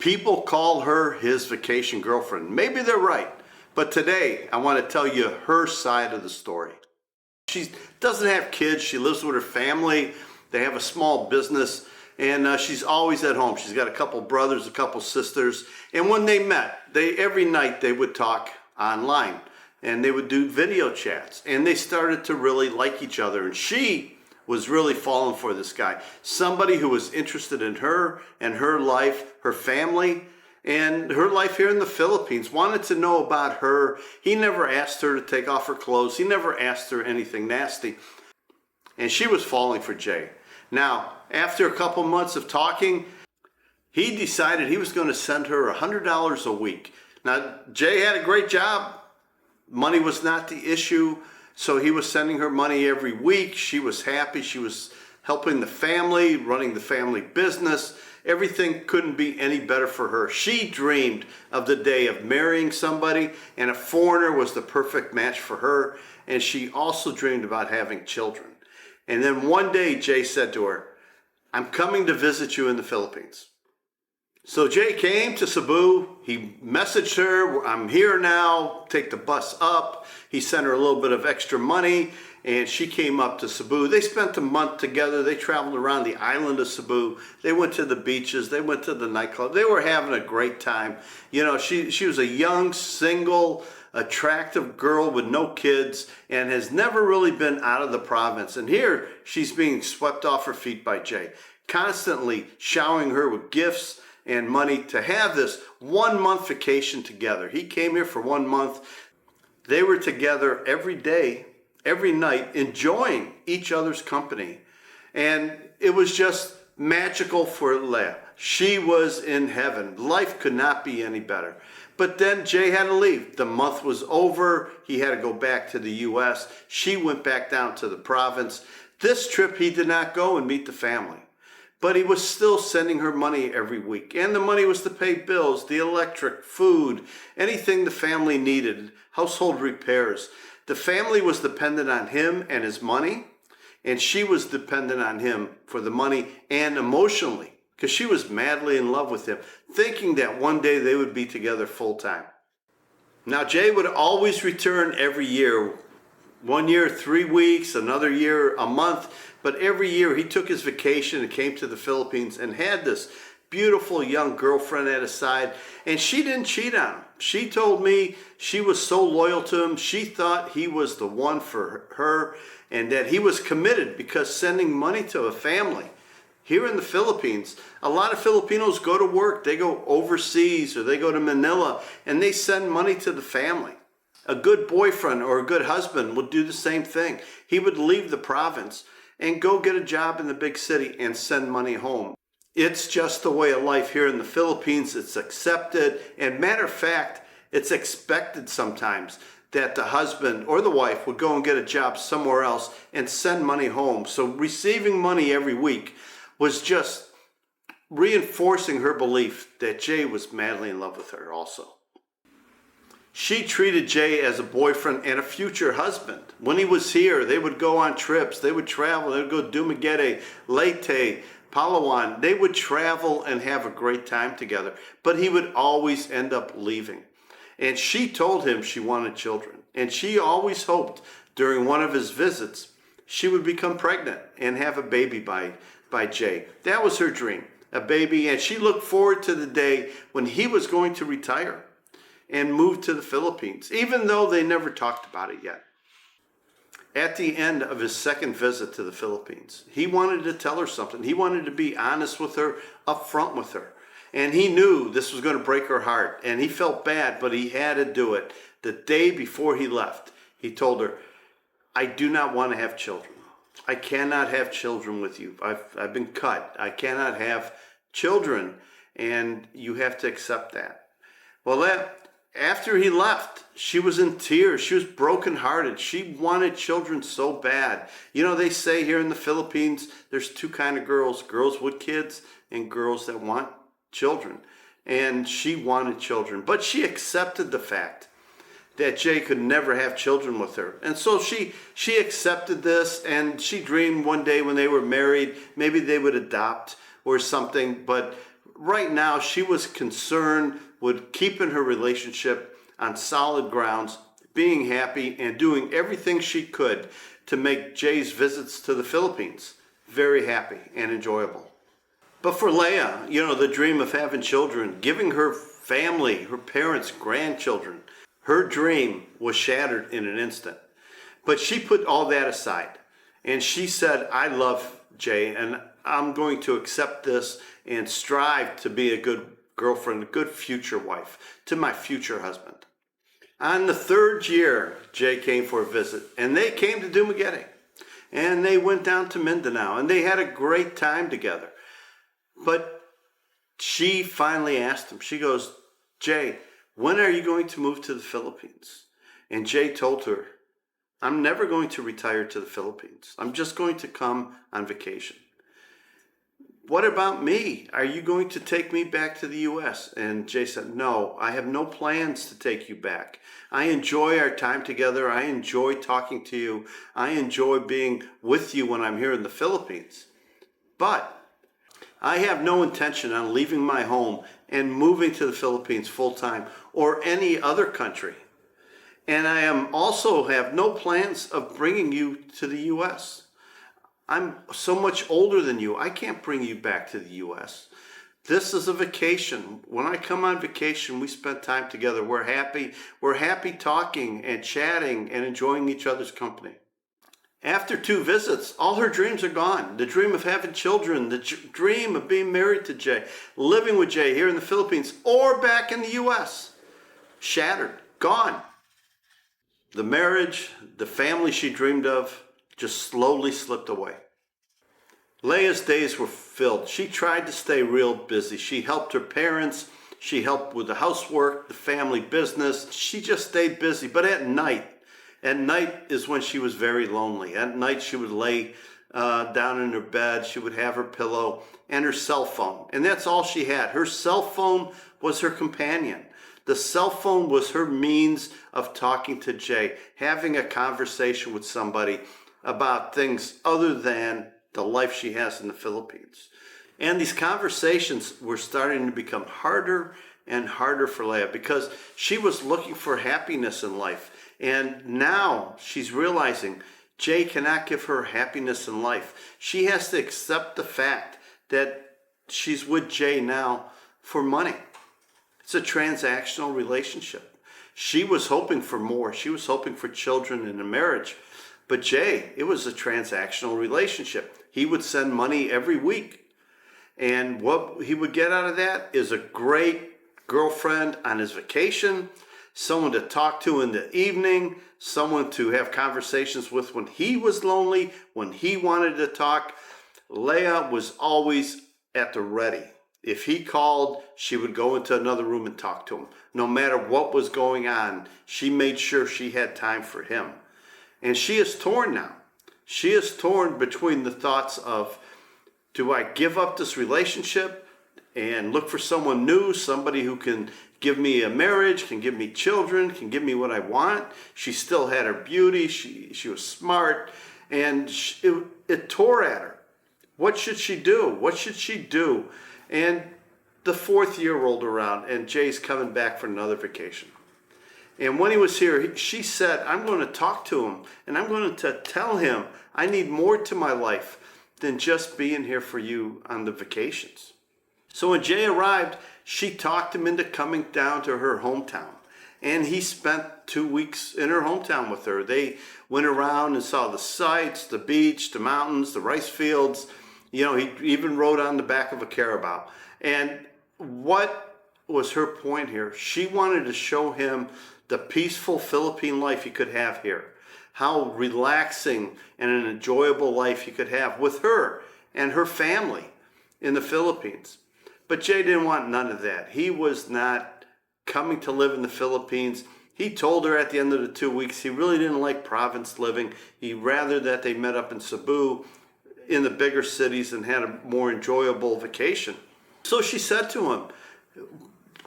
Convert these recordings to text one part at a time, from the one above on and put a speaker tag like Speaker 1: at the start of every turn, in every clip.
Speaker 1: People call her his vacation girlfriend. Maybe they're right, but today I want to tell you her side of the story. She doesn't have kids. She lives with her family. They have a small business, and she's always at home. She's got a couple brothers, a couple sisters, and when they met, every night they would talk online, and they would do video chats, and they started to really like each other, and she was really falling for this guy, somebody who was interested in her and her life, her family, and her life here in the Philippines, wanted to know about her. He never asked her to take off her clothes. He never asked her anything nasty. And she was falling for Jay. Now, after a couple months of talking, he decided he was going to send her $100 a week. Now, Jay had a great job. Money was not the issue. So he was sending her money every week. She was happy. She was helping the family, running the family business. Everything couldn't be any better for her. She dreamed of the day of marrying somebody, and a foreigner was the perfect match for her. And she also dreamed about having children. And then one day, Jay said to her, "I'm coming to visit you in the Philippines." So Jay came to Cebu. He messaged her, "I'm here now, take the bus up." He sent her a little bit of extra money, and she came up to Cebu. They spent a month together. They traveled around the island of Cebu. They went to the beaches. They went to the nightclub. They were having a great time. You know, she was a young, single, attractive girl with no kids and has never really been out of the province. And here she's being swept off her feet by Jay, constantly showering her with gifts and money to have this 1 month vacation together. He came here for 1 month. They were together every day, every night, enjoying each other's company. And it was just magical for Leah. She was in heaven. Life could not be any better. But then Jay had to leave. The month was over. He had to go back to the U.S. She went back down to the province. This trip, he did not go and meet the family. But he was still sending her money every week. And the money was to pay bills, the electric, food, anything the family needed, household repairs. The family was dependent on him and his money, and she was dependent on him for the money and emotionally, because she was madly in love with him, thinking that one day they would be together full time. Now, Jay would always return every year. 1 year, 3 weeks, another year, a month. But every year he took his vacation and came to the Philippines and had this beautiful young girlfriend at his side. And she didn't cheat on him. She told me she was so loyal to him. She thought he was the one for her and that he was committed, because sending money to a family here in the Philippines, a lot of Filipinos go to work. They go overseas or they go to Manila and they send money to the family. A good boyfriend or a good husband would do the same thing. He would leave the province and go get a job in the big city and send money home. It's just the way of life here in the Philippines. It's accepted, and matter of fact, it's expected sometimes that the husband or the wife would go and get a job somewhere else and send money home. So receiving money every week was just reinforcing her belief that Jay was madly in love with her also. She treated Jay as a boyfriend and a future husband. When he was here, they would go on trips. They would travel. They would go to Dumaguete, Leyte, Palawan. They would travel and have a great time together. But he would always end up leaving. And she told him she wanted children. And she always hoped during one of his visits she would become pregnant and have a baby by Jay. That was her dream, a baby. And she looked forward to the day when he was going to retire and moved to the Philippines, even though they never talked about it yet. At the end of his second visit to the Philippines, he wanted to tell her something. He wanted to be honest with her, upfront with her. And he knew this was going to break her heart, and he felt bad, but he had to do it. The day before he left, he told her, "I do not want to have children. I cannot have children with you. I've been cut. I cannot have children, and you have to accept that." Well, after he left, she was in tears. She was brokenhearted. She wanted children so bad. You know, they say here in the Philippines, there's two kinds of girls with kids and girls that want children. And she wanted children. But she accepted the fact that Jay could never have children with her. And so she accepted this, and she dreamed one day when they were married, maybe they would adopt or something. But right now she was concerned with keeping her relationship on solid grounds, being happy, and doing everything she could to make Jay's visits to the Philippines very happy and enjoyable. But for Leah, the dream of having children, giving her family, her parents, grandchildren, her dream was shattered in an instant. But she put all that aside and she said, I love Jay and I'm going to accept this and strive to be a good girlfriend, a good future wife to my future husband. On the third year, Jay came for a visit and they came to Dumaguete and they went down to Mindanao and they had a great time together. But she finally asked him, she goes, Jay, when are you going to move to the Philippines? And Jay told her, I'm never going to retire to the Philippines. I'm just going to come on vacation. What about me? Are you going to take me back to the U.S.? And Jay said, no, I have no plans to take you back. I enjoy our time together. I enjoy talking to you. I enjoy being with you when I'm here in the Philippines. But I have no intention on leaving my home and moving to the Philippines full time or any other country. And I also have no plans of bringing you to the U.S. I'm so much older than you. I can't bring you back to the U.S. This is a vacation. When I come on vacation, we spend time together. We're happy. We're happy talking and chatting and enjoying each other's company. After 2 visits, all her dreams are gone. The dream of having children, the dream of being married to Jay, living with Jay here in the Philippines or back in the U.S. Shattered, gone. The marriage, the family she dreamed of, just slowly slipped away. Leah's days were filled. She tried to stay real busy. She helped her parents. She helped with the housework, the family business. She just stayed busy. But at night is when she was very lonely. At night she would lay down in her bed. She would have her pillow and her cell phone. And that's all she had. Her cell phone was her companion. The cell phone was her means of talking to Jay, having a conversation with somebody about things other than the life she has in the Philippines. And these conversations were starting to become harder and harder for Leah because she was looking for happiness in life. And now she's realizing Jay cannot give her happiness in life. She has to accept the fact that she's with Jay now for money. It's a transactional relationship. She was hoping for more. She was hoping for children and a marriage. But Jay, it was a transactional relationship. He would send money every week. And what he would get out of that is a great girlfriend on his vacation, someone to talk to in the evening, someone to have conversations with when he was lonely, when he wanted to talk. Leah was always at the ready. If he called, she would go into another room and talk to him. No matter what was going on, she made sure she had time for him. And she is torn now. She is torn between the thoughts of, do I give up this relationship and look for someone new, somebody who can give me a marriage, can give me children, can give me what I want? She still had her beauty. She was smart, and it tore at her. What should she do? What should she do? And the 4th year rolled around, and Jay's coming back for another vacation. And when he was here, she said, I'm going to talk to him, and I'm going to tell him I need more to my life than just being here for you on the vacations. So when Jay arrived, she talked him into coming down to her hometown. And he spent 2 weeks in her hometown with her. They went around and saw the sights, the beach, the mountains, the rice fields. He even rode on the back of a carabao. And what was her point here? She wanted to show him the peaceful Philippine life he could have here. How relaxing and an enjoyable life he could have with her and her family in the Philippines. But Jay didn't want none of that. He was not coming to live in the Philippines. He told her at the end of the 2 weeks he really didn't like province living. He'd rather that they met up in Cebu, in the bigger cities, and had a more enjoyable vacation. So she said to him,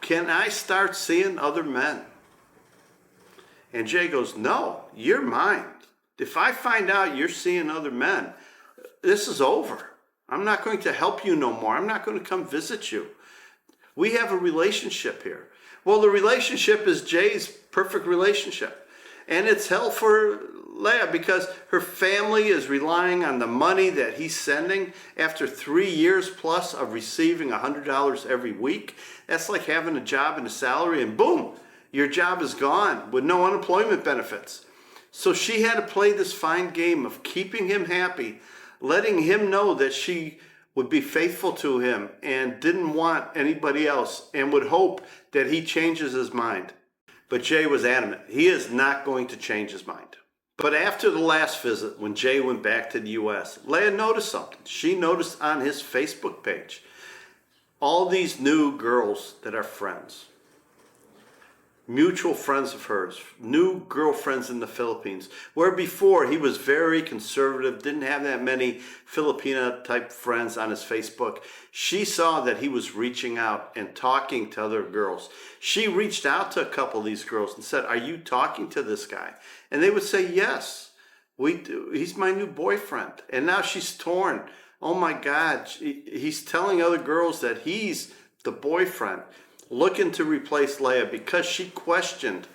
Speaker 1: can I start seeing other men? And Jay goes, no, you're mine. If I find out you're seeing other men, this is over. I'm not going to help you no more. I'm not going to come visit you. We have a relationship here. Well, the relationship is Jay's perfect relationship. And it's hell for Leah because her family is relying on the money that he's sending after 3 years plus of receiving $100 every week. That's like having a job and a salary and boom, your job is gone with no unemployment benefits. So she had to play this fine game of keeping him happy, letting him know that she would be faithful to him and didn't want anybody else and would hope that he changes his mind. But Jay was adamant. He is not going to change his mind. But after the last visit, when Jay went back to the U.S., Leah noticed something. She noticed on his Facebook page all these new girls that are friends, mutual friends of hers, new girlfriends in the Philippines, where before he was very conservative, didn't have that many Filipina type friends on his Facebook. She saw that he was reaching out and talking to other girls. She reached out to a couple of these girls and said, "Are you talking to this guy?" And they would say, "Yes, we do. He's my new boyfriend." And now she's torn. Oh my God, he's telling other girls that he's the boyfriend, looking to replace Leah because she questioned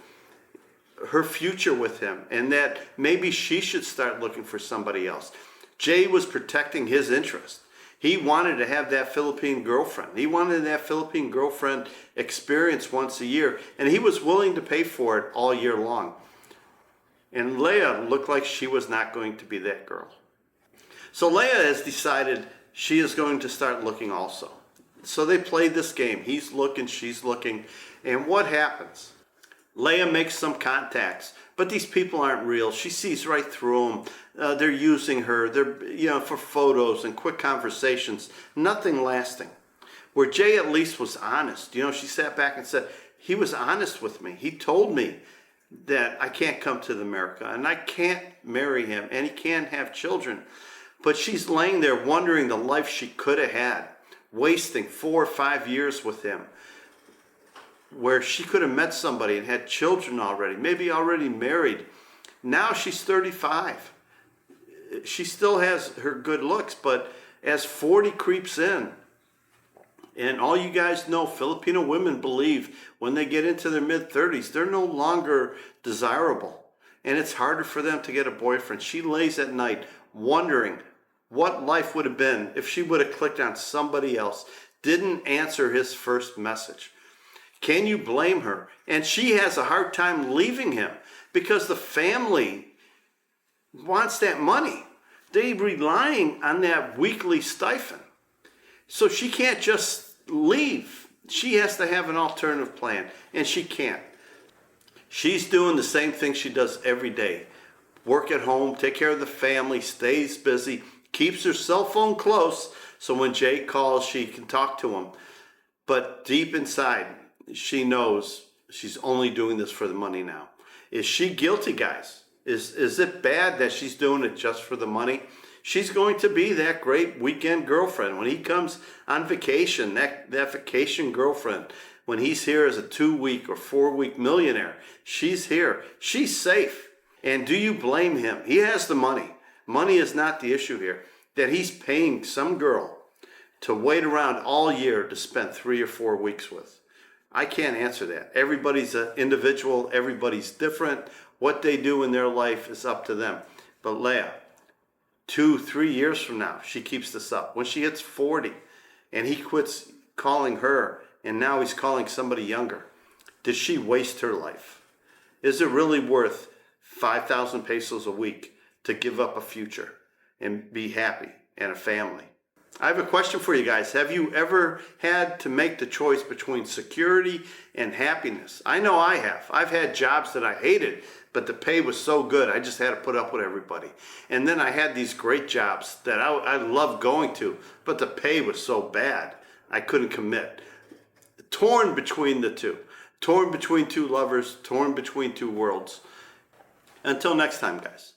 Speaker 1: her future with him and that maybe she should start looking for somebody else. Jay was protecting his interest. He wanted to have that Philippine girlfriend. He wanted that Philippine girlfriend experience once a year, and he was willing to pay for it all year long. And Leah looked like she was not going to be that girl. So Leah has decided she is going to start looking also. So they played this game. He's looking, she's looking. And what happens? Leah makes some contacts, but these people aren't real. She sees right through them. They're using her. They're, for photos and quick conversations. Nothing lasting. Where Jay at least was honest. She sat back and said, he was honest with me. He told me that I can't come to America and I can't marry him and he can't have children. But she's laying there wondering the life she could have had, wasting 4 or 5 years with him, where she could have met somebody and had children already, maybe already married. Now she's 35. She still has her good looks, but as 40 creeps in, and all you guys know, Filipino women believe when they get into their mid-30s, they're no longer desirable. And it's harder for them to get a boyfriend. She lays at night wondering what life would have been if she would have clicked on somebody else, didn't answer his first message. Can you blame her? And she has a hard time leaving him because the family wants that money. They're relying on that weekly stipend. So she can't just leave. She has to have an alternative plan, and she can't. She's doing the same thing she does every day. Work at home, take care of the family, stays busy, keeps her cell phone close so when Jay calls, she can talk to him. But deep inside, she knows she's only doing this for the money now. Is she guilty, guys? Is it bad that she's doing it just for the money? She's going to be that great weekend girlfriend. When he comes on vacation, that vacation girlfriend, when he's here as a 2-week or 4-week millionaire, she's here. She's safe. And do you blame him? He has the money. Money is not the issue here. That he's paying some girl to wait around all year to spend 3 or 4 weeks with. I can't answer that. Everybody's an individual. Everybody's different. What they do in their life is up to them. But Leah, 2-3 years from now, she keeps this up. When she hits 40 and he quits calling her and now he's calling somebody younger, did she waste her life? Is it really worth 5,000 pesos a week to give up a future and be happy and a family? I have a question for you guys. Have you ever had to make the choice between security and happiness? I know I have. I've had jobs that I hated, but the pay was so good, I just had to put up with everybody. And then I had these great jobs that I loved going to, but the pay was so bad, I couldn't commit. Torn between the two. Torn between two lovers, torn between two worlds. Until next time, guys.